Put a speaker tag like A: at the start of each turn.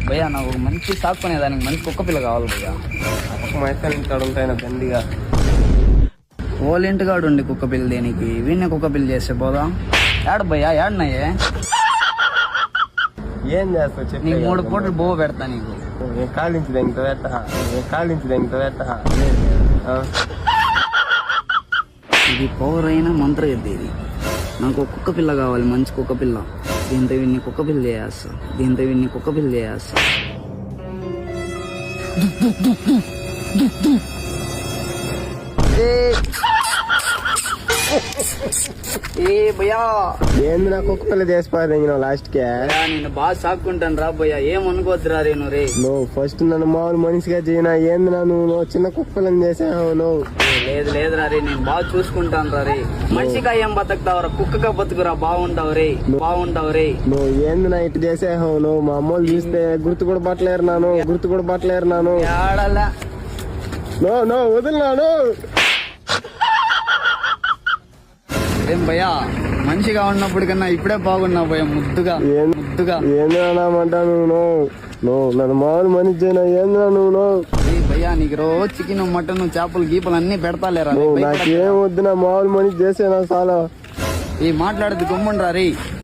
A: భయ్యా నాకు ఒక మంచి సాక్కునేదానికి మంచి కుక్క పిల్ల కావాలి భయ్యా.
B: మా ఎక్కడ ఇంటాడు ఉంటాయన దండిగా.
A: వాళ్ళ ఇంటికాడు ఉండి కుక్క పిల్ల దేనికి, వీడిని కుక్క పిల్ల చేస్తే పోదా? ఏడ భయ్యా ఏడన్నాయే?
B: ఏం చేస్తావు చెప్పి.
A: నీకు 3 పూటలు బో పెడతా నీకు.
B: కాలించి దెంగతో పెట్ట.
A: ఇది పౌరైన మంత్ర యుద్ధ ఇది. నాకు ఒక కుక్క పిల్ల కావాలి, మంచి కుక్క పిల్ల. దీంతో వీడిని కుక్క పిల్ల చేస్తా. ఏ భయ్యా
B: ఏంది నాకు కుక్క పిల్ల చేసిపోయింది లాస్ట్ కే.
A: నేను బాగా సాక్కుంటాను రా భయ్యా, ఏమనుకోద్దురా రేను రే.
B: నువ్వు ఫస్ట్ నన్ను మామూలు మనిషిగా చేయనా, ఏంది నువ్వు చిన్న కుక్క పిల్లని చేసావు నువ్వు.
A: లేదురా రే, నేను బాగా చూసుకుంటాను రా రే. మనిషిగా ఏం బతుకుతావురా, కుక్కగా బతుకురా, బాగుంటావు రే.
B: నువ్వు ఏంది నా ఇటు చేసావు నువ్వు. మా అమ్మోళ్ళు చూస్తే గుర్తు కూడా పట్టలేరు నాను.
A: ఆడలా
B: నో వదిలినాను.
A: ఏం భయ్యా, మనిషిగా ఉన్నప్పుడు కన్నా ఇప్పుడే బాగున్నావు భయ్యా, ముద్దుగా.
B: ఏందంటా నువ్వు నన్ను మామూలు మనిషి చేయనా, ఏందా నువ్వు.
A: భయ్యా నీకు రోజు చికెన్, మటన్, చేపలు, గీపలు అన్ని పెడతాలేరా.
B: నాకేం వద్దు, నా మామూలు మనిషి చేసేనా చాలా.
A: ఈ మాట్లాడేది గమ్ముండ్రా రే.